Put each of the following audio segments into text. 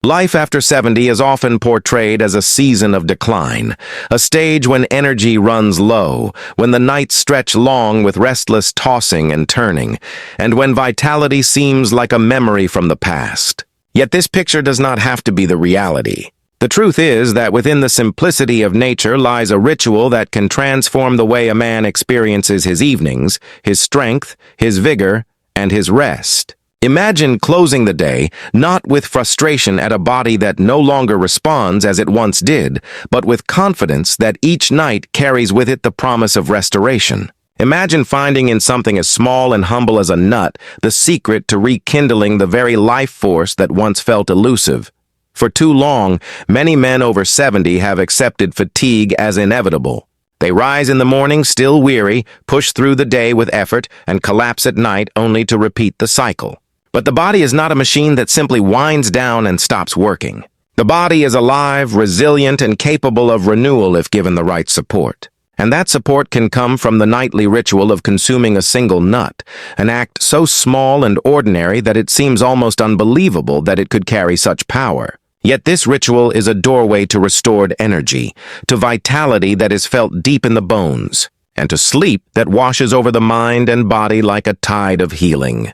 Life after 70 is often portrayed as a season of decline, a stage when energy runs low, when the nights stretch long with restless tossing and turning, and when vitality seems like a memory from the past. Yet this picture does not have to be the reality. The truth is that within the simplicity of nature lies a ritual that can transform the way a man experiences his evenings, his strength, his vigor, and his rest. Imagine closing the day not with frustration at a body that no longer responds as it once did, but with confidence that each night carries with it the promise of restoration. Imagine finding in something as small and humble as a nut the secret to rekindling the very life force that once felt elusive. For too long, many men over 70 have accepted fatigue as inevitable. They rise in the morning still weary, push through the day with effort, and collapse at night only to repeat the cycle. But the body is not a machine that simply winds down and stops working. The body is alive, resilient, and capable of renewal if given the right support. And that support can come from the nightly ritual of consuming a single nut, an act so small and ordinary that it seems almost unbelievable that it could carry such power. Yet this ritual is a doorway to restored energy, to vitality that is felt deep in the bones, and to sleep that washes over the mind and body like a tide of healing.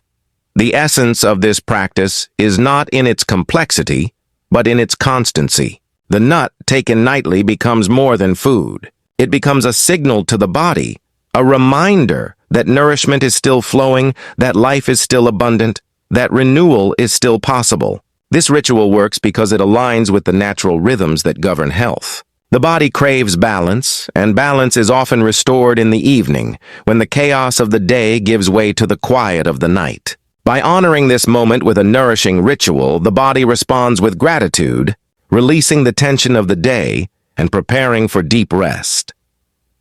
The essence of this practice is not in its complexity, but in its constancy. The nut taken nightly becomes more than food. It becomes a signal to the body, a reminder that nourishment is still flowing, that life is still abundant, that renewal is still possible. This ritual works because it aligns with the natural rhythms that govern health. The body craves balance, and balance is often restored in the evening, when the chaos of the day gives way to the quiet of the night. By honoring this moment with a nourishing ritual, the body responds with gratitude, releasing the tension of the day and preparing for deep rest.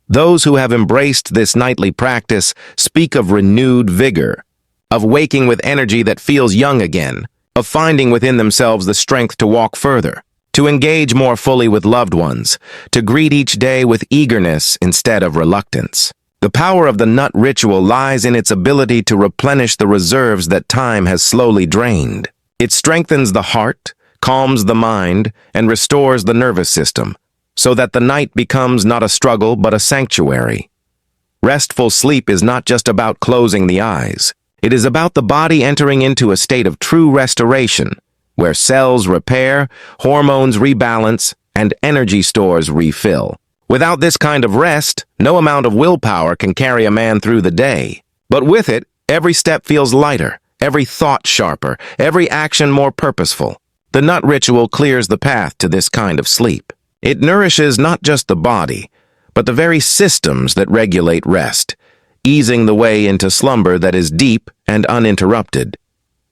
Those who have embraced this nightly practice speak of renewed vigor, of waking with energy that feels young again, of finding within themselves the strength to walk further, to engage more fully with loved ones, to greet each day with eagerness instead of reluctance. The power of the nut ritual lies in its ability to replenish the reserves that time has slowly drained. It strengthens the heart, calms the mind, and restores the nervous system, so that the night becomes not a struggle but a sanctuary. Restful sleep is not just about closing the eyes. It is about the body entering into a state of true restoration, where cells repair, hormones rebalance, and energy stores refill. Without this kind of rest, no amount of willpower can carry a man through the day. But with it, every step feels lighter, every thought sharper, every action more purposeful. The nut ritual clears the path to this kind of sleep. It nourishes not just the body, but the very systems that regulate rest, easing the way into slumber that is deep and uninterrupted.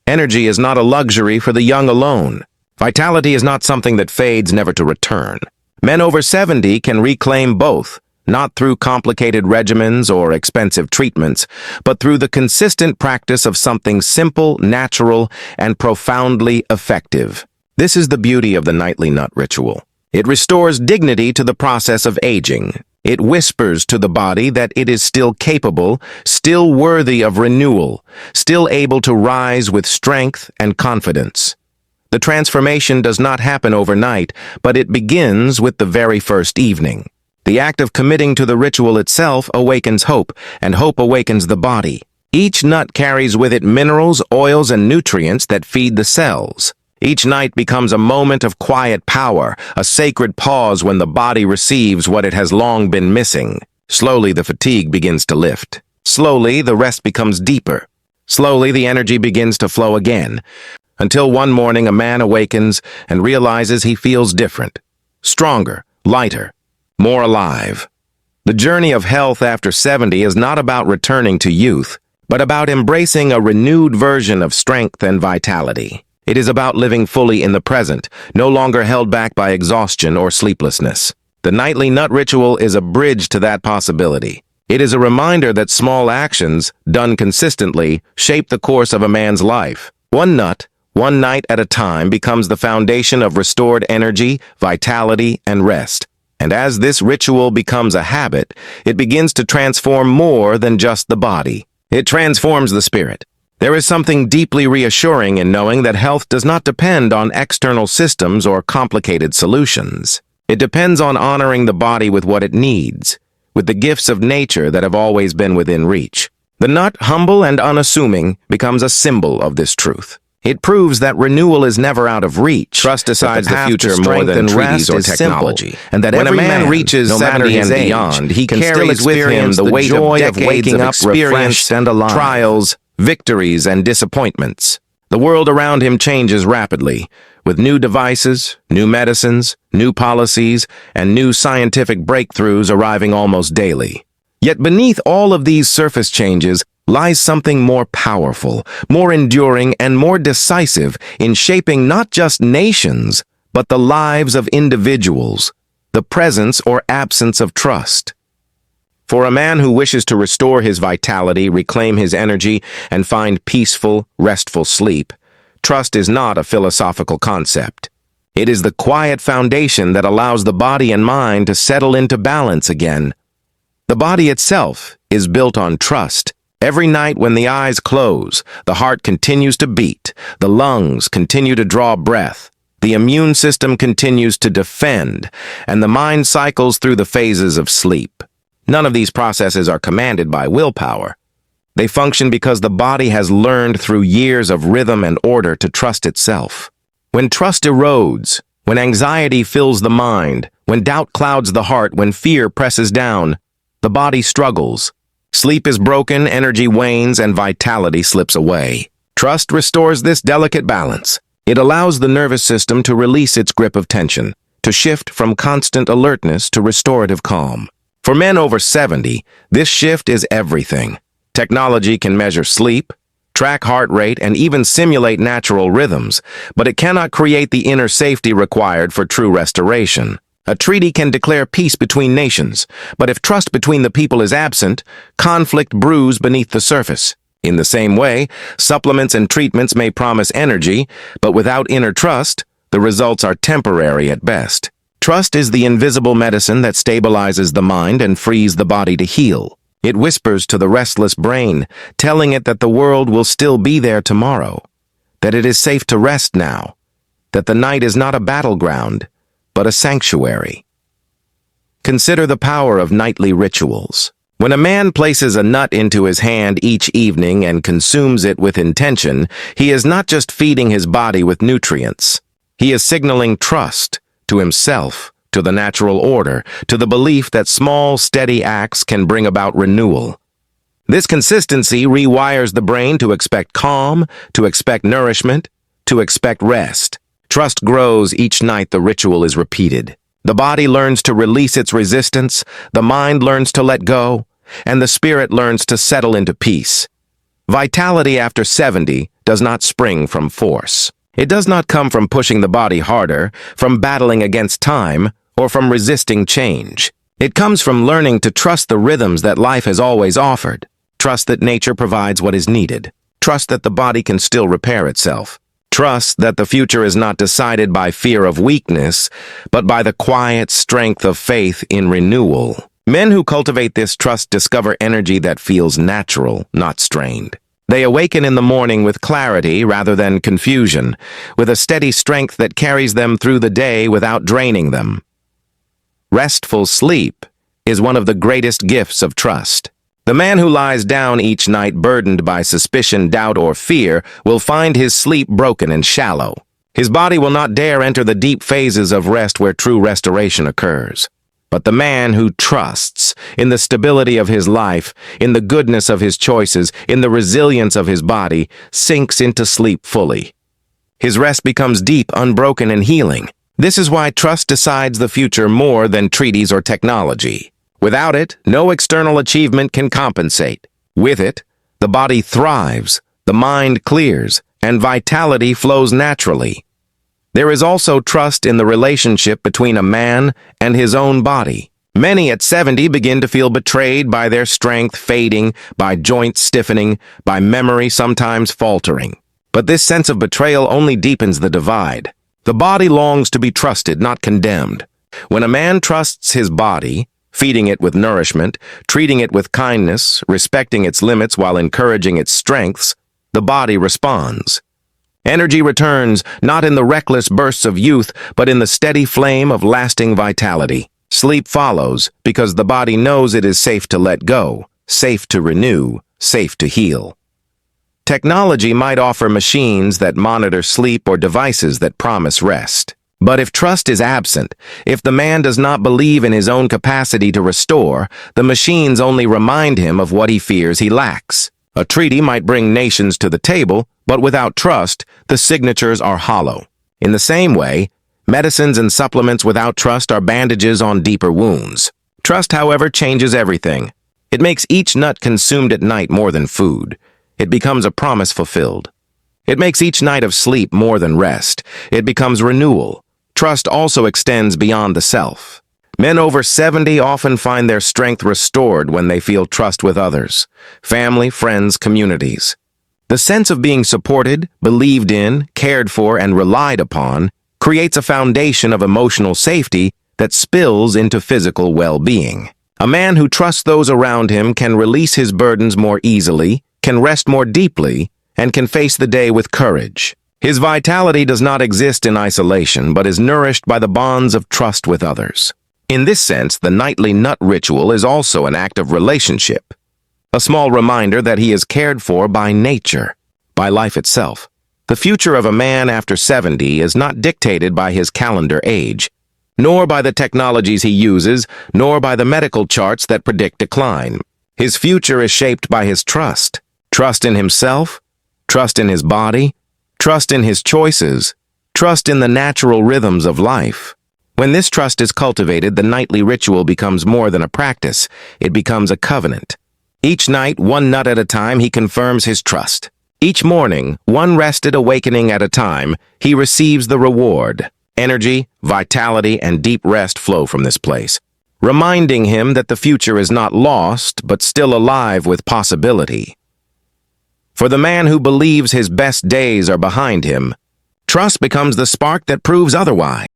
Energy is not a luxury for the young alone. Vitality is not something that fades never to return. Men over 70 can reclaim both, not through complicated regimens or expensive treatments, but through the consistent practice of something simple, natural, and profoundly effective. This is the beauty of the nightly nut ritual. It restores dignity to the process of aging. It whispers to the body that it is still capable, still worthy of renewal, still able to rise with strength and confidence. The transformation does not happen overnight, but it begins with the very first evening. The act of committing to the ritual itself awakens hope, and hope awakens the body. Each nut carries with it minerals, oils, and nutrients that feed the cells. Each night becomes a moment of quiet power, a sacred pause when the body receives what it has long been missing. Slowly, the fatigue begins to lift. Slowly, the rest becomes deeper. Slowly, the energy begins to flow again, until one morning a man awakens and realizes he feels different, stronger, lighter, more alive. The journey of health after 70 is not about returning to youth, but about embracing a renewed version of strength and vitality. It is about living fully in the present, no longer held back by exhaustion or sleeplessness. The nightly nut ritual is a bridge to that possibility. It is a reminder that small actions, done consistently, shape the course of a man's life. One nut, one night at a time, becomes the foundation of restored energy, vitality, and rest. And as this ritual becomes a habit, it begins to transform more than just the body. It transforms the spirit. There is something deeply reassuring in knowing that health does not depend on external systems or complicated solutions. It depends on honoring the body with what it needs, with the gifts of nature that have always been within reach. The nut, humble and unassuming, becomes a symbol of this truth. It proves that renewal is never out of reach. Trust decides the future more than treaties or technology, and that when every man reaches 70 and beyond, he can still experience the weight of waking up refreshed and alive. Trials, victories, and disappointments. The world around him changes rapidly, with new devices, new medicines, new policies, and new scientific breakthroughs arriving almost daily. Yet beneath all of these surface changes lies something more powerful, more enduring, and more decisive in shaping not just nations, but the lives of individuals, the presence or absence of trust. For a man who wishes to restore his vitality, reclaim his energy, and find peaceful, restful sleep, trust is not a philosophical concept. It is the quiet foundation that allows the body and mind to settle into balance again. The body itself is built on trust. Every night when the eyes close, the heart continues to beat, the lungs continue to draw breath, the immune system continues to defend, and the mind cycles through the phases of sleep. None of these processes are commanded by willpower. They function because the body has learned through years of rhythm and order to trust itself. When trust erodes, when anxiety fills the mind, when doubt clouds the heart, when fear presses down, the body struggles. Sleep is broken, energy wanes, and vitality slips away. Trust restores this delicate balance. It allows the nervous system to release its grip of tension, to shift from constant alertness to restorative calm. For men over 70, this shift is everything. Technology can measure sleep, track heart rate, and even simulate natural rhythms, but it cannot create the inner safety required for true restoration. A treaty can declare peace between nations, but if trust between the people is absent, conflict brews beneath the surface. In the same way, supplements and treatments may promise energy, but without inner trust, the results are temporary at best. Trust is the invisible medicine that stabilizes the mind and frees the body to heal. It whispers to the restless brain, telling it that the world will still be there tomorrow, that it is safe to rest now, that the night is not a battleground, but a sanctuary. Consider the power of nightly rituals. When a man places a nut into his hand each evening and consumes it with intention, he is not just feeding his body with nutrients. He is signaling trust to himself, to the natural order, to the belief that small, steady acts can bring about renewal. This consistency rewires the brain to expect calm, to expect nourishment, to expect rest. Trust grows each night the ritual is repeated. The body learns to release its resistance, the mind learns to let go, and the spirit learns to settle into peace. Vitality after 70 does not spring from force. It does not come from pushing the body harder, from battling against time, or from resisting change. It comes from learning to trust the rhythms that life has always offered. Trust that nature provides what is needed. Trust that the body can still repair itself. Trust that the future is not decided by fear of weakness, but by the quiet strength of faith in renewal. Men who cultivate this trust discover energy that feels natural, not strained. They awaken in the morning with clarity rather than confusion, with a steady strength that carries them through the day without draining them. Restful sleep is one of the greatest gifts of trust. The man who lies down each night burdened by suspicion, doubt, or fear will find his sleep broken and shallow. His body will not dare enter the deep phases of rest where true restoration occurs. But the man who trusts in the stability of his life, in the goodness of his choices, in the resilience of his body, sinks into sleep fully. His rest becomes deep, unbroken, and healing. This is why trust decides the future more than treaties or technology. Without it, no external achievement can compensate. With it, the body thrives, the mind clears, and vitality flows naturally. There is also trust in the relationship between a man and his own body. Many at 70 begin to feel betrayed by their strength fading, by joints stiffening, by memory sometimes faltering. But this sense of betrayal only deepens the divide. The body longs to be trusted, not condemned. When a man trusts his body, feeding it with nourishment, treating it with kindness, respecting its limits while encouraging its strengths, the body responds. Energy returns not in the reckless bursts of youth, but in the steady flame of lasting vitality. Sleep follows because the body knows it is safe to let go, safe to renew, safe to heal. Technology might offer machines that monitor sleep or devices that promise rest. But if trust is absent, if the man does not believe in his own capacity to restore, the machines only remind him of what he fears he lacks. A treaty might bring nations to the table, but without trust, the signatures are hollow. In the same way, medicines and supplements without trust are bandages on deeper wounds. Trust, however, changes everything. It makes each nut consumed at night more than food. It becomes a promise fulfilled. It makes each night of sleep more than rest. It becomes renewal. Trust also extends beyond the self. Men over 70 often find their strength restored when they feel trust with others, family, friends, communities. The sense of being supported, believed in, cared for, and relied upon creates a foundation of emotional safety that spills into physical well-being. A man who trusts those around him can release his burdens more easily, can rest more deeply, and can face the day with courage. His vitality does not exist in isolation, but is nourished by the bonds of trust with others. In this sense, the nightly nut ritual is also an act of relationship, a small reminder that he is cared for by nature, by life itself. The future of a man after 70 is not dictated by his calendar age, nor by the technologies he uses, nor by the medical charts that predict decline. His future is shaped by his trust. Trust in himself, trust in his body, trust in his choices, trust in the natural rhythms of life. When this trust is cultivated, the nightly ritual becomes more than a practice. It becomes a covenant. Each night, one nut at a time, he confirms his trust. Each morning, one rested awakening at a time, he receives the reward. Energy, vitality, and deep rest flow from this place, reminding him that the future is not lost, but still alive with possibility. For the man who believes his best days are behind him, trust becomes the spark that proves otherwise.